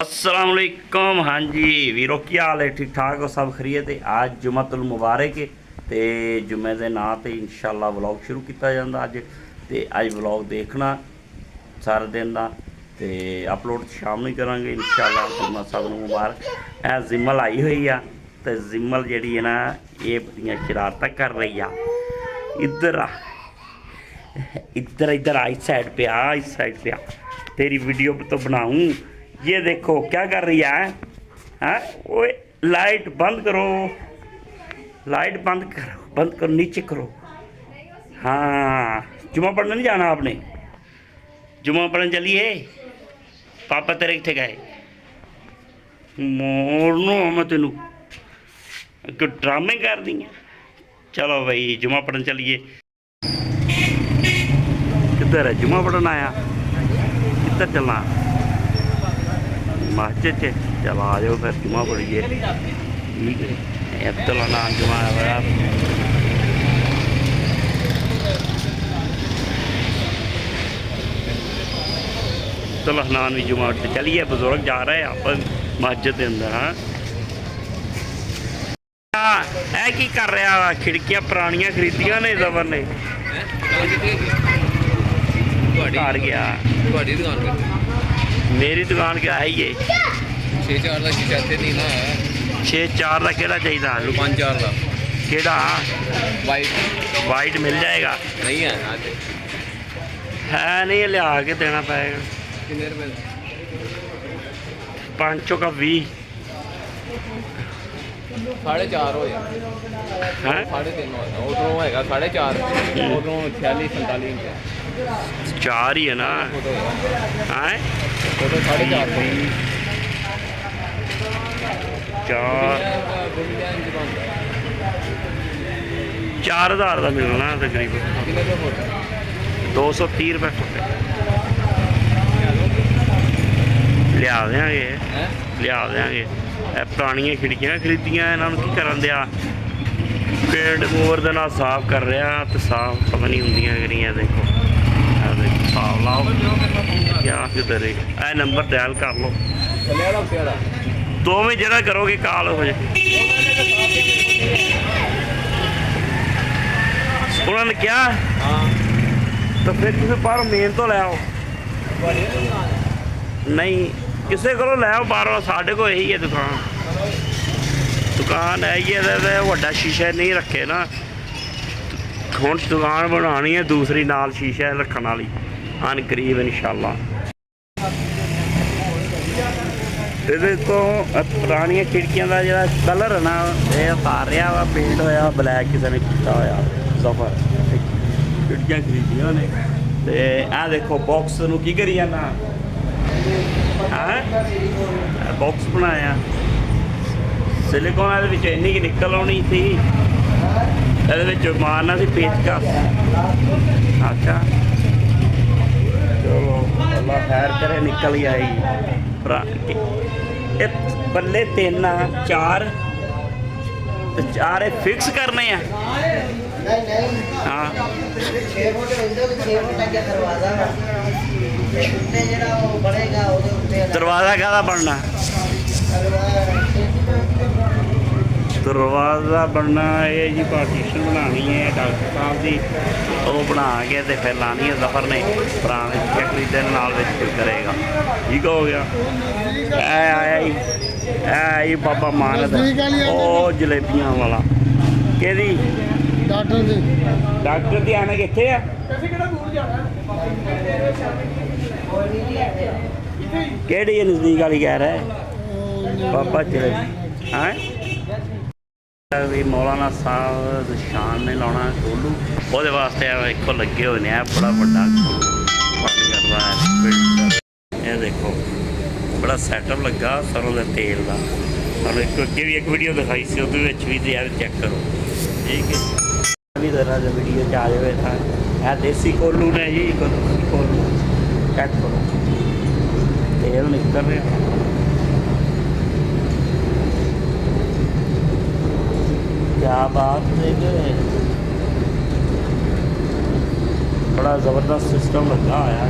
अस्सलाम वालेकुम। हाँ जी वीरो, की हाल है? ठीक ठाक हो? सब खरीत है? आज जुमतुल मुबारक है तो जुमे के नाँ तो इंशाल्लाह व्लॉग शुरू किया जाता अज। तो अज व्लॉग देखना सारे दिन का तो अपलोड शाम में करा इंशाल्लाह। जुम्मा सब नूं मुबारक। ए जिम्मल आई हुई आ तो जिम्मल जी है ना ये बड़ियां शरारत कर रही आ। इधर आ, इधर इधर आ, इस साइड पे आ, इस साइड पे आ, तेरी वीडियो तो बनाऊं। ये देखो क्या कर रही है? हाँ ओए, लाइट बंद करो, लाइट बंद करो, बंद करो, नीचे करो। हाँ जुम्मा पढ़ने नहीं जाना आपने? जुम्मा पढ़ने चलिए। पापा तेरे कितने गए? मोड़नो मैं तेनू क्यों ड्रामे कर दी हैं? चलो भाई जुम्मा पढ़ने चलिए। किधर है जुम्मा पढ़न आया? किधर चलना? मस्जिद च? चल आ जाओ फिर जुम्मा पढ़िए। ठीक है, अब्दुल नाम जुम्मा है। अब्दुल हनान भी जुम्मा उठते चलिए। बुजुर्ग जा रहे हैं आप मस्जिद के अंदर। हाँ है की कर रहा वा? खिड़कियां पुरानियां खरीदियां ने जबर ने। घर गया मेरी दुकान क्या है ये? 6-4 ਦਾ ਸ਼ੀਸ਼ਾ ਇੱਥੇ ਨਹੀਂ ਨਾ ਹੈ। 6-4 का केड़ा चाहिए? 5-4 ਦਾ केड़ा? ਵਾਈਟ वाइट मिल जाएगा? ਨਹੀਂ ਹੈ ਨਾ ਤੇ है नहीं, लिया के देना पड़ेगा। ਕਿੰਨੇ ਰੁਪਏ ਦਾ? 500 का 20 4.5 ਹੋ ਜਾ है। 3.5 ਹੋ ਜਾ। ਉਧਰੋਂ ਹੈਗਾ 4.5, ਉਧਰੋਂ 46-47 ਇੰਚ ਹੈ। 4 ही है ना? ਫੋਟੋ है ਫੋਟੋ 4.5 4 ਇੰਚ ਬਣਦਾ। 4000 का मिलना तकरीबन। ਕਿੰਨੇ ਦਾ ਫੋਟੋ? 230 रुपये फुट। लिया देंगे, ਹੈ लिया देंगे। पुरानिया खिड़कियां खरीदियां, इन्होंने की करन दिया? पेंट मोर दे नाल साफ कर रहा तो साफ पता नहीं होंदियां करियां। देखो साफ लाओ क्या किधर है? ए नंबर डायल कर लो, ਚੱਲਿਆ ਦਾ ਉੱਤੇ ਵਾਲਾ। दो में जरा करोगे कॉल हो जाए। उन्होंने क्या? ਹਾਂ तो फिर किसी पर मेन तो ले आओ। ਤੁਹਾਡੀ ਇਹ ਦੁਕਾਨ ਹੈ? नहीं किसी को ले आओ बाहरों, साढ़े को यही है दुकान। दुकान है ये वड्डा शीशा नहीं रखे ना। हुण दुकान बनानी है दूसरी नाल शीशा रखने वाली आन करीब इंशाल्लाह। ਇਹਦੇ ਤੋਂ ਪੁਰਾਣੀਆਂ ਖਿੜਕੀਆਂ ਦਾ ਜਿਹੜਾ ਕਲਰ ਹੈ ਨਾ ਇਹ ਉਤਾਰ ਰਿਹਾ ਵਾ, ਪੇਂਟ ਹੋਇਆ ਬਲੈਕ ਕਿਸੇ ਨੇ ਕੀਤਾ ਹੋਇਆ ਜ਼ਫਰ। ਖਿੜਕੀਆਂ ਖਰੀਦੀਆਂ ਨੇ ਤੇ ਆਹ ਦੇਖੋ ਬਾਕਸ ਨੂੰ ਕੀ ਕਰੀ ਜਾਂਦਾ। ਹਾਂ ਬਾਕਸ ਬਣਾਇਆ ਸਿਲੀਕੋਨ, ਇਹਦੇ ਵਿੱਚ ਇੰਨੀ ਕਿ ਨਿਕਲ ਆਉਣੀ ਸੀ, ਇਹਦੇ ਵਿੱਚ ਮਾਰਨਾ ਸੀ ਪੇਚਕਸ। ਅੱਛਾ ਚਲੋ ਅੱਲਾ ਖੈਰ ਕਰੇ, ਨਿਕਲ ਹੀ ਆਏਗੀ। ਇਹ ਬੱਲੇ 3 4 ਤੇ 4 ਫਿਕਸ ਕਰਨੇ ਆ। हाँ 6 फुट विंडो ते 6 फुट अगे दरवाजा वा ते उत्ते जेड़ा वो बनेगा ओदे उत्ते दरवाजा काहदा बनना? दरवाजा बनना है जी, पार्टीशन बनानी है डॉक्टर साहब की, वो बना के तो फिर लानी है जफर ने पुराने खरीदे नाल कोई करेगा। ठीक हो गया। ऐ आया ही बाबा मानद ओ जलेबियां वाला केदी डॉक्टर दी आना कितने आ? केड़ी नजदीक वाली कह रहा है बाबा जलेबी हैं? भी मौलाना साहब शान ने लाना कोलू, वो वास्ते एक लगे हुए हैं बड़ा बड़ा बंद करवा है। ये देखो बड़ा सैटअप लगा सरों के तेल का। तुम एक अगे भी एक वीडियो दिखाई सी, वो भी चेक करो। ठीक है भी तरह से वीडियो आ जाए था। यह देसी कोलू ने जी, कोलू चेक करो तेल निकल रहा। क्या बात है कि बड़ा ज़बरदस्त सिस्टम लगा है।